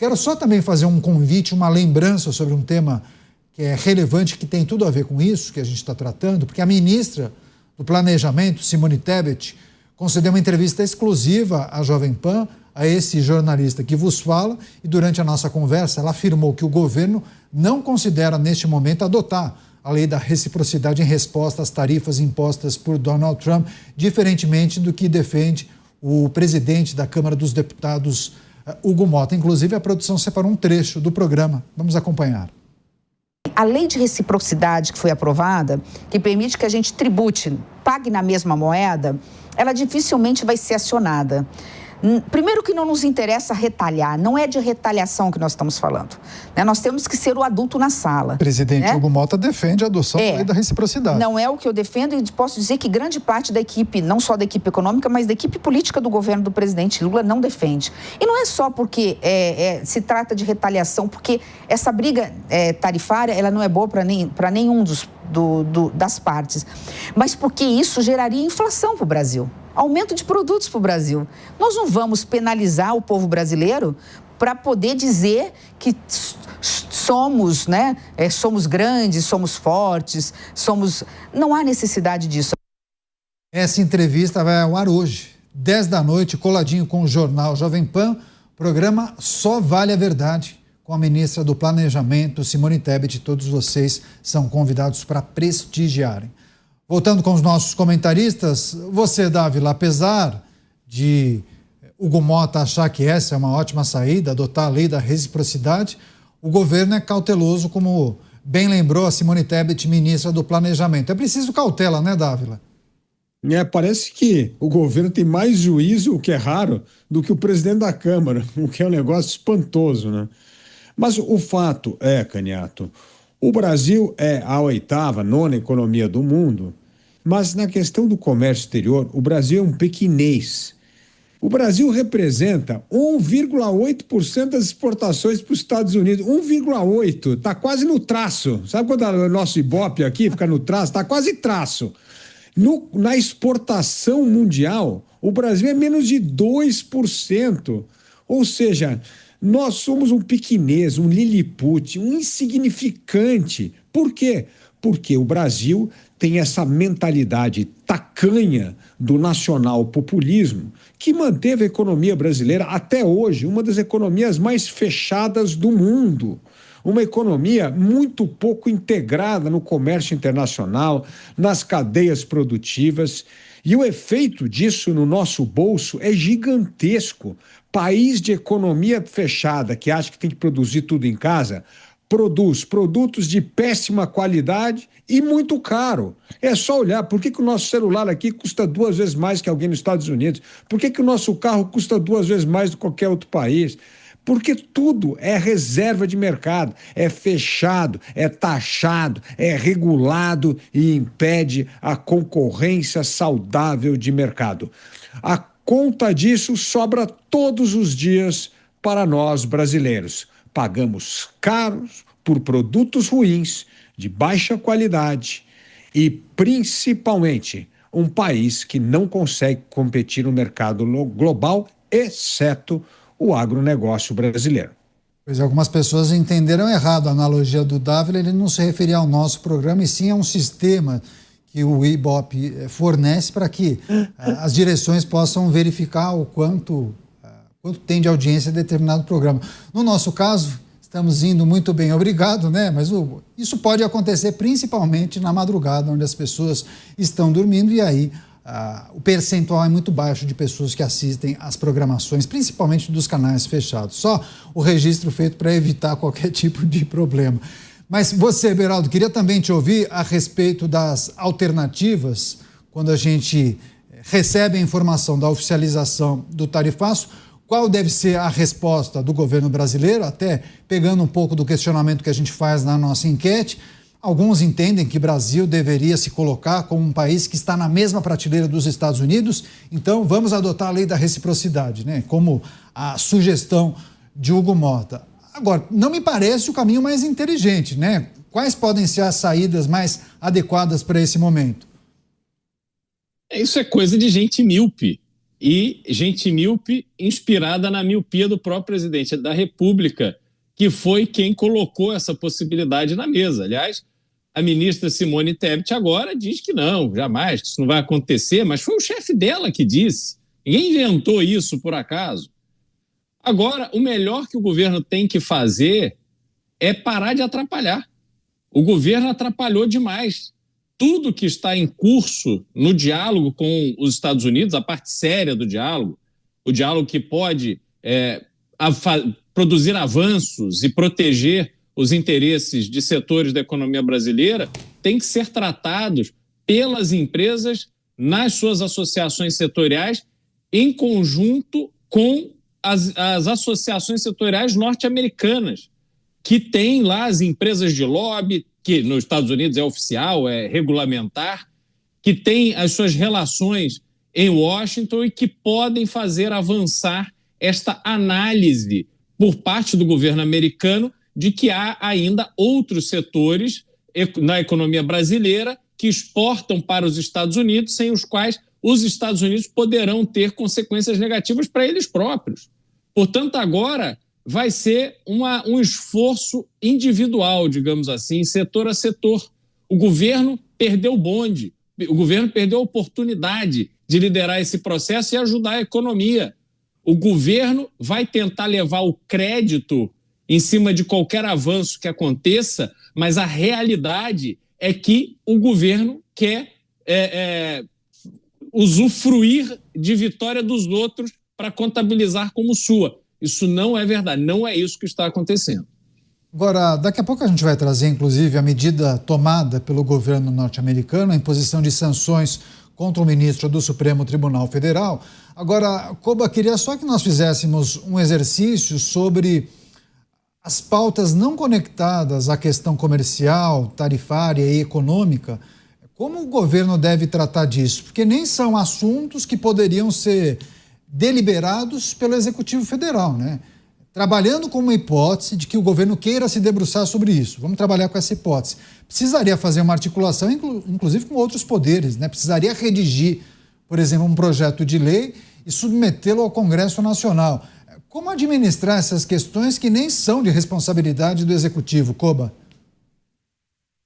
Quero só também fazer um convite, uma lembrança sobre um tema que é relevante, que tem tudo a ver com isso que a gente está tratando, porque a ministra do Planejamento, Simone Tebet, concedeu uma entrevista exclusiva à Jovem Pan, a esse jornalista que vos fala, e durante a nossa conversa ela afirmou que o governo não considera neste momento adotar a lei da reciprocidade em resposta às tarifas impostas por Donald Trump, diferentemente do que defende o presidente da Câmara dos Deputados, Hugo Motta. Inclusive, a produção separou um trecho do programa. Vamos acompanhar. A lei de reciprocidade que foi aprovada, que permite que a gente tribute, pague na mesma moeda, ela dificilmente vai ser acionada. Primeiro que não nos interessa retalhar, não é de retaliação que nós estamos falando. Né? Nós temos que ser o adulto na sala. O presidente Hugo Motta defende a adoção da lei da reciprocidade. Não é o que eu defendo, e posso dizer que grande parte da equipe, não só da equipe econômica, mas da equipe política do governo do presidente Lula não defende. E não é só porque se trata de retaliação, porque essa briga tarifária ela não é boa para nenhum das partes, mas porque isso geraria inflação para o Brasil. Aumento de produtos para o Brasil. Nós não vamos penalizar o povo brasileiro para poder dizer que somos, né? Somos grandes, somos fortes, Não há necessidade disso. Essa entrevista vai ao ar hoje, 10 da noite, coladinho com o jornal Jovem Pan, programa Só Vale a Verdade, com a ministra do Planejamento, Simone Tebet. Todos vocês são convidados para prestigiarem. Voltando com os nossos comentaristas, você, Dávila, apesar de Hugo Motta achar que essa é uma ótima saída, adotar a lei da reciprocidade, o governo é cauteloso, como bem lembrou a Simone Tebet, ministra do Planejamento. É preciso cautela, né, Dávila? Parece que o governo tem mais juízo, o que é raro, do que o presidente da Câmara, o que é um negócio espantoso, né? Mas o fato é, Caniato, o Brasil é a oitava, nona economia do mundo, mas na questão do comércio exterior, o Brasil é um pequinês. O Brasil representa 1,8% das exportações para os Estados Unidos. 1,8%, está quase no traço. Sabe quando o nosso Ibope aqui fica no traço? Está quase traço. Na exportação mundial, o Brasil é menos de 2%. Ou seja, nós somos um pequinês, um lilipute, um insignificante. Por quê? Porque o Brasil tem essa mentalidade tacanha do nacional populismo que manteve a economia brasileira até hoje uma das economias mais fechadas do mundo. Uma economia muito pouco integrada no comércio internacional, nas cadeias produtivas. E o efeito disso no nosso bolso é gigantesco. País de economia fechada, que acha que tem que produzir tudo em casa, produz produtos de péssima qualidade e muito caro. É só olhar, por que o nosso celular aqui custa 2 vezes mais que alguém nos Estados Unidos? Por que o nosso carro custa 2 vezes mais do que qualquer outro país? Porque tudo é reserva de mercado, é fechado, é taxado, é regulado e impede a concorrência saudável de mercado. A conta disso sobra todos os dias para nós brasileiros. Pagamos caros por produtos ruins, de baixa qualidade e, principalmente, um país que não consegue competir no mercado global, exceto o agronegócio brasileiro. Pois é, algumas pessoas entenderam errado a analogia do Dávila. Ele não se referia ao nosso programa, e sim a um sistema que o Ibope fornece para que as direções possam verificar o quanto tem de audiência determinado programa. No nosso caso, estamos indo muito bem, obrigado, né? Mas isso pode acontecer principalmente na madrugada, onde as pessoas estão dormindo, e aí o percentual é muito baixo de pessoas que assistem às programações, principalmente dos canais fechados. Só o registro feito para evitar qualquer tipo de problema. Mas você, Beraldo, queria também te ouvir a respeito das alternativas, quando a gente recebe a informação da oficialização do tarifaço. Qual deve ser a resposta do governo brasileiro, até pegando um pouco do questionamento que a gente faz na nossa enquete? Alguns entendem que o Brasil deveria se colocar como um país que está na mesma prateleira dos Estados Unidos, então vamos adotar a lei da reciprocidade, né? Como a sugestão de Hugo Motta. Agora, não me parece o caminho mais inteligente, né? Quais podem ser as saídas mais adequadas para esse momento? Isso é coisa de gente míope. e gente míope inspirada na miopia do próprio presidente da República, que foi quem colocou essa possibilidade na mesa. Aliás, a ministra Simone Tebet agora diz que não, jamais, que isso não vai acontecer, mas foi o chefe dela que disse. Ninguém inventou isso por acaso. Agora, o melhor que o governo tem que fazer é parar de atrapalhar. O governo atrapalhou demais. Tudo que está em curso no diálogo com os Estados Unidos, a parte séria do diálogo, o diálogo que pode produzir avanços e proteger os interesses de setores da economia brasileira, tem que ser tratados pelas empresas nas suas associações setoriais, em conjunto com as associações setoriais norte-americanas, que têm lá as empresas de lobby, que nos Estados Unidos é oficial, é regulamentar, que têm as suas relações em Washington e que podem fazer avançar esta análise por parte do governo americano de que há ainda outros setores na economia brasileira que exportam para os Estados Unidos, sem os quais os Estados Unidos poderão ter consequências negativas para eles próprios. Portanto, agora vai ser um esforço individual, digamos assim, setor a setor. O governo perdeu o bonde, o governo perdeu a oportunidade de liderar esse processo e ajudar a economia. O governo vai tentar levar o crédito em cima de qualquer avanço que aconteça, mas a realidade é que o governo quer usufruir de vitória dos outros para contabilizar como sua. Isso não é verdade, não é isso que está acontecendo. Agora, daqui a pouco a gente vai trazer, inclusive, a medida tomada pelo governo norte-americano, a imposição de sanções contra o ministro do Supremo Tribunal Federal. Agora, Koba, queria só que nós fizéssemos um exercício sobre as pautas não conectadas à questão comercial, tarifária e econômica. Como o governo deve tratar disso? Porque nem são assuntos que poderiam ser deliberados pelo Executivo Federal, né? Trabalhando com uma hipótese de que o governo queira se debruçar sobre isso. Vamos trabalhar com essa hipótese. Precisaria fazer uma articulação, inclusive com outros poderes, né? Precisaria redigir, por exemplo, um projeto de lei e submetê-lo ao Congresso Nacional. Como administrar essas questões que nem são de responsabilidade do Executivo, Koba?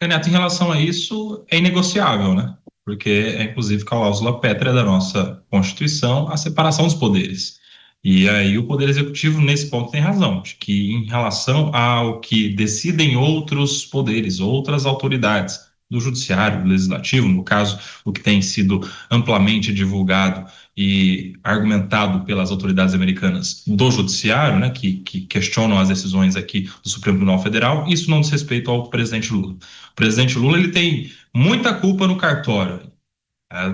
Neto, em relação a isso, é inegociável, né? Porque é, inclusive, cláusula pétrea da nossa Constituição, a separação dos poderes. E aí o Poder Executivo, nesse ponto, tem razão, de que em relação ao que decidem outros poderes, outras autoridades, do Judiciário, do Legislativo, no caso, o que tem sido amplamente divulgado e argumentado pelas autoridades americanas do Judiciário, né, que questionam as decisões aqui do Supremo Tribunal Federal, isso não diz respeito ao presidente Lula. O presidente Lula, ele tem muita culpa no cartório.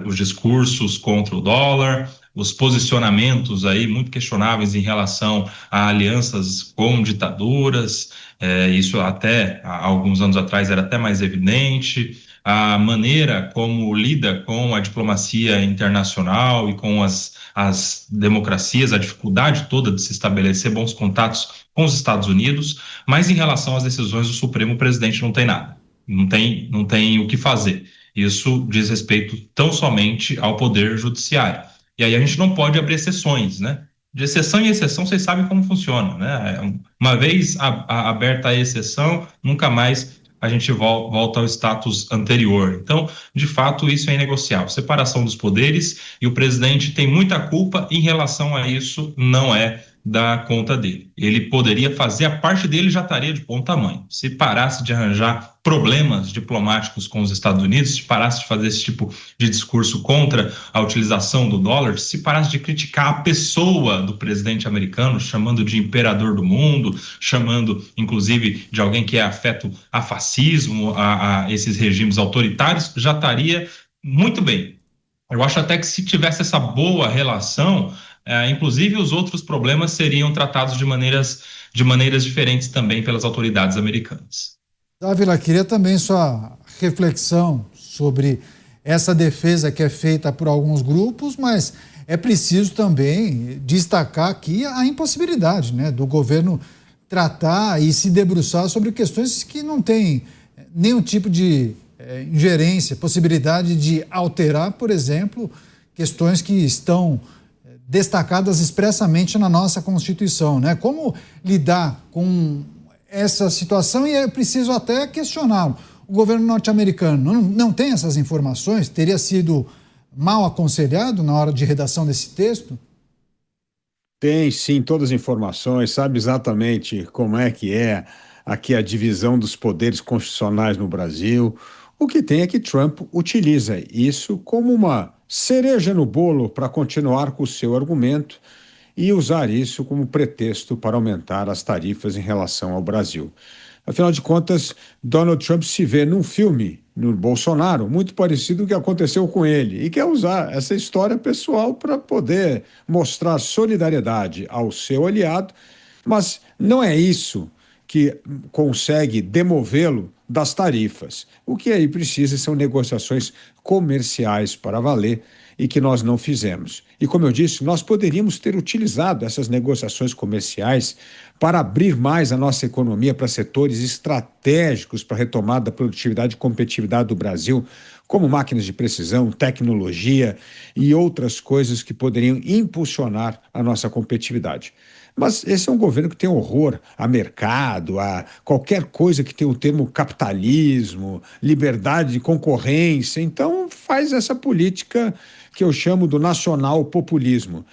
Os discursos contra o dólar, os posicionamentos aí muito questionáveis em relação a alianças com ditaduras, isso até há alguns anos atrás era até mais evidente, a maneira como lida com a diplomacia internacional e com as democracias, a dificuldade toda de se estabelecer bons contatos com os Estados Unidos, mas em relação às decisões do Supremo, o presidente não tem nada, não tem o que fazer. Isso diz respeito tão somente ao Poder Judiciário. E aí a gente não pode abrir exceções, né? De exceção em exceção, vocês sabem como funciona, né? Uma vez aberta a exceção, nunca mais a gente volta ao status anterior. Então, de fato, isso é inegociável. Separação dos poderes, e o presidente tem muita culpa em relação a isso, não é da conta dele. Ele poderia fazer, a parte dele já estaria de bom tamanho. Se parasse de arranjar problemas diplomáticos com os Estados Unidos, se parasse de fazer esse tipo de discurso contra a utilização do dólar, se parasse de criticar a pessoa do presidente americano, chamando de imperador do mundo, chamando, inclusive, de alguém que é afeto a fascismo, a esses regimes autoritários, já estaria muito bem. Eu acho até que se tivesse essa boa relação, inclusive os outros problemas seriam tratados de maneiras diferentes também pelas autoridades americanas. Dávila, queria também sua reflexão sobre essa defesa que é feita por alguns grupos, mas é preciso também destacar aqui a impossibilidade, né, do governo tratar e se debruçar sobre questões que não têm nenhum tipo de ingerência, possibilidade de alterar, por exemplo, questões que estão destacadas expressamente na nossa Constituição, né? Como lidar com essa situação? E é preciso até questioná-lo. O governo norte-americano não tem essas informações? Teria sido mal aconselhado na hora de redação desse texto? Tem sim todas as informações, sabe exatamente como é que é aqui a divisão dos poderes constitucionais no Brasil. O que tem é que Trump utiliza isso como uma cereja no bolo para continuar com o seu argumento e usar isso como pretexto para aumentar as tarifas em relação ao Brasil. Afinal de contas, Donald Trump se vê num filme, no Bolsonaro, muito parecido com o que aconteceu com ele, e quer usar essa história pessoal para poder mostrar solidariedade ao seu aliado, mas não é isso que consegue demovê-lo das tarifas. O que aí precisa são negociações comerciais para valer e que nós não fizemos. E como eu disse, nós poderíamos ter utilizado essas negociações comerciais para abrir mais a nossa economia para setores estratégicos para a retomada da produtividade e competitividade do Brasil, como máquinas de precisão, tecnologia e outras coisas que poderiam impulsionar a nossa competitividade. Mas esse é um governo que tem horror a mercado, a qualquer coisa que tenha o termo capitalismo, liberdade de concorrência. Então faz essa política que eu chamo do nacional populismo.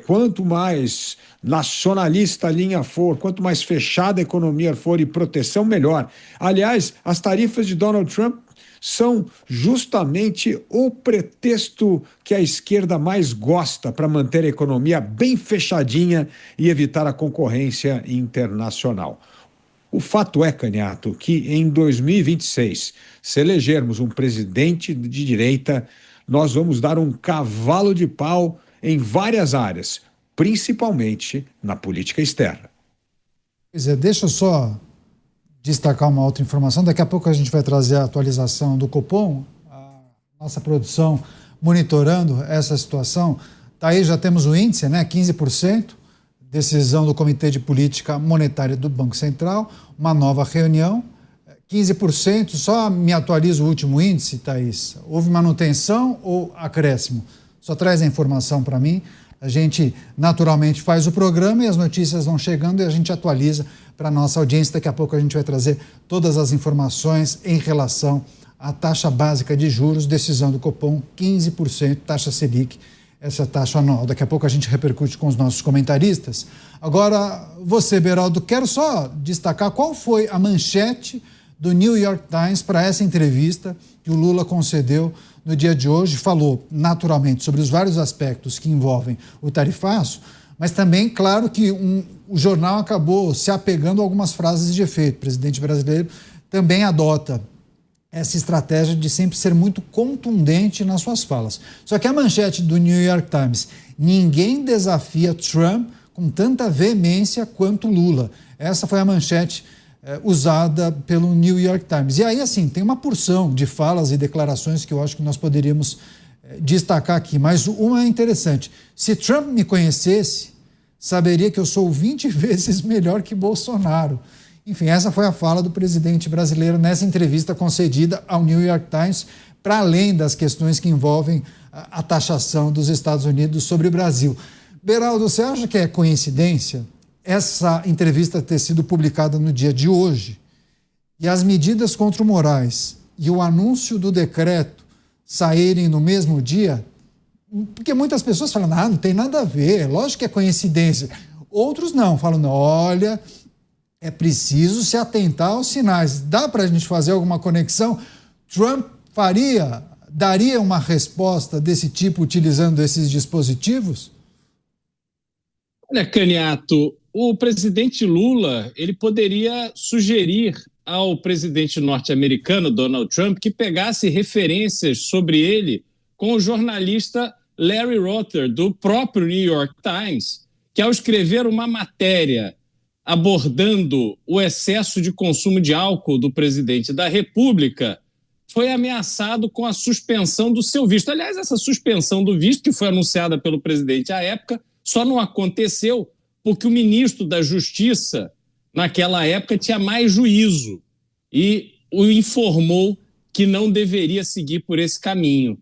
Quanto mais nacionalista a linha for, quanto mais fechada a economia for e proteção, melhor. Aliás, as tarifas de Donald Trump são justamente o pretexto que a esquerda mais gosta para manter a economia bem fechadinha e evitar a concorrência internacional. O fato é, Canhato, que em 2026, se elegermos um presidente de direita, nós vamos dar um cavalo de pau em várias áreas, principalmente na política externa. Pois é, deixa eu só destacar uma outra informação. Daqui a pouco a gente vai trazer a atualização do Copom, a nossa produção monitorando essa situação. Tá aí, já temos o índice, né? 15%, decisão do Comitê de Política Monetária do Banco Central, uma nova reunião, 15%, só me atualiza o último índice, Thaís. Houve manutenção ou acréscimo? Só traz a informação para mim. A gente naturalmente faz o programa e as notícias vão chegando e a gente atualiza para a nossa audiência. Daqui a pouco a gente vai trazer todas as informações em relação à taxa básica de juros, decisão do Copom, 15%, taxa Selic, essa taxa anual. Daqui a pouco a gente repercute com os nossos comentaristas. Agora, você, Beraldo, quero só destacar qual foi a manchete do New York Times para essa entrevista que o Lula concedeu no dia de hoje. Falou, naturalmente, sobre os vários aspectos que envolvem o tarifaço, mas também, claro, que o jornal acabou se apegando a algumas frases de efeito. O presidente brasileiro também adota essa estratégia de sempre ser muito contundente nas suas falas. Só que a manchete do New York Times: ninguém desafia Trump com tanta veemência quanto Lula. Essa foi a manchete usada pelo New York Times. E aí, assim, tem uma porção de falas e declarações que eu acho que nós poderíamos destacar aqui, mas uma é interessante. Se Trump me conhecesse, saberia que eu sou 20 vezes melhor que Bolsonaro. Enfim, essa foi a fala do presidente brasileiro nessa entrevista concedida ao New York Times, para além das questões que envolvem a taxação dos Estados Unidos sobre o Brasil. Beraldo, você acha que é coincidência essa entrevista ter sido publicada no dia de hoje e as medidas contra o Moraes e o anúncio do decreto saírem no mesmo dia? Porque muitas pessoas falam, não tem nada a ver, lógico que é coincidência. Outros não, falam, olha, é preciso se atentar aos sinais. Dá para a gente fazer alguma conexão? Trump daria uma resposta desse tipo utilizando esses dispositivos? Olha, Canhato, o presidente Lula, ele poderia sugerir ao presidente norte-americano, Donald Trump, que pegasse referências sobre ele com o jornalista Larry Rotter, do próprio New York Times, que ao escrever uma matéria abordando o excesso de consumo de álcool do presidente da República, foi ameaçado com a suspensão do seu visto. Aliás, essa suspensão do visto, que foi anunciada pelo presidente à época, só não aconteceu porque o ministro da Justiça, naquela época, tinha mais juízo e o informou que não deveria seguir por esse caminho.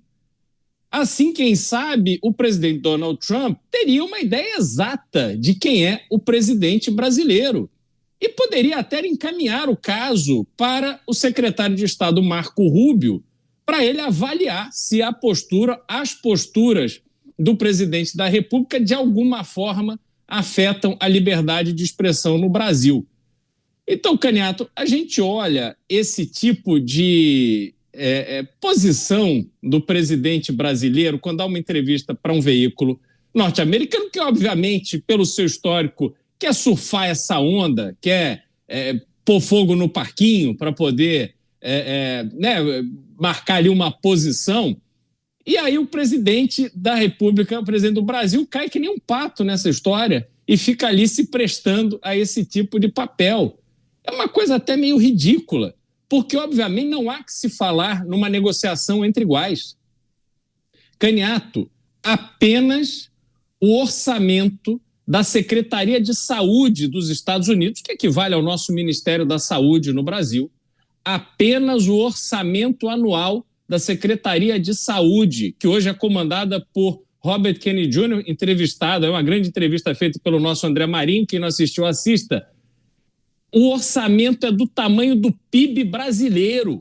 Assim, quem sabe, o presidente Donald Trump teria uma ideia exata de quem é o presidente brasileiro e poderia até encaminhar o caso para o secretário de Estado Marco Rubio para ele avaliar se as posturas do presidente da República de alguma forma afetam a liberdade de expressão no Brasil. Então, Caniato, a gente olha esse tipo de posição do presidente brasileiro quando dá uma entrevista para um veículo norte-americano, que obviamente, pelo seu histórico, quer surfar essa onda, quer pôr fogo no parquinho para poder marcar ali uma posição. E aí o presidente da República, o presidente do Brasil, cai que nem um pato nessa história e fica ali se prestando a esse tipo de papel. É uma coisa até meio ridícula, porque, obviamente, não há que se falar numa negociação entre iguais. Caniato, apenas o orçamento da Secretaria de Saúde dos Estados Unidos, que equivale ao nosso Ministério da Saúde no Brasil, apenas o orçamento anual da Secretaria de Saúde, que hoje é comandada por Robert Kennedy Jr., entrevistado, é uma grande entrevista feita pelo nosso André Marinho, quem não assistiu, assista. O orçamento é do tamanho do PIB brasileiro.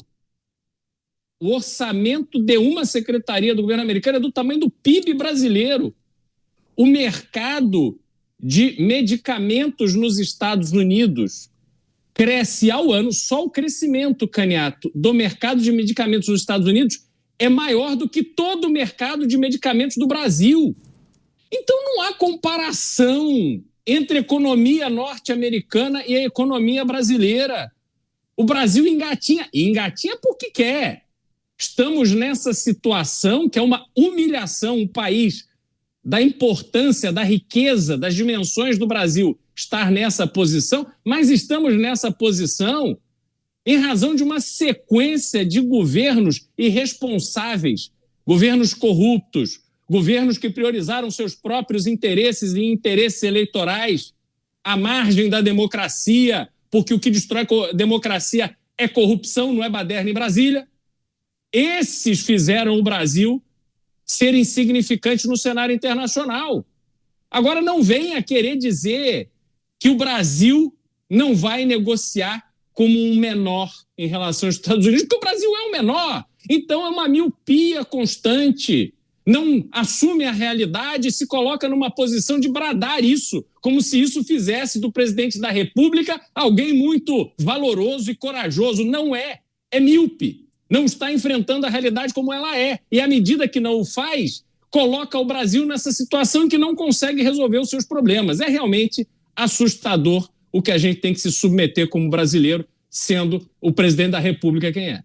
O orçamento de uma secretaria do governo americano é do tamanho do PIB brasileiro. O mercado de medicamentos nos Estados Unidos cresce ao ano, só o crescimento, Caniato, do mercado de medicamentos nos Estados Unidos é maior do que todo o mercado de medicamentos do Brasil. Então não há comparação entre a economia norte-americana e a economia brasileira. O Brasil engatinha, e engatinha porque quer. Estamos nessa situação que é uma humilhação, um país da importância, da riqueza, das dimensões do Brasil estar nessa posição, mas estamos nessa posição em razão de uma sequência de governos irresponsáveis, governos corruptos, governos que priorizaram seus próprios interesses e interesses eleitorais à margem da democracia, porque o que destrói a democracia é corrupção, não é baderna em Brasília. Esses fizeram o Brasil ser insignificante no cenário internacional. Agora não venha querer dizer que o Brasil não vai negociar como um menor em relação aos Estados Unidos, porque o Brasil é um menor. Então é uma miopia constante. Não assume a realidade e se coloca numa posição de bradar isso, como se isso fizesse do presidente da República alguém muito valoroso e corajoso. Não é. É míope. Não está enfrentando a realidade como ela é. E à medida que não o faz, coloca o Brasil nessa situação em que não consegue resolver os seus problemas. É realmente assustador o que a gente tem que se submeter como brasileiro, sendo o presidente da República quem é.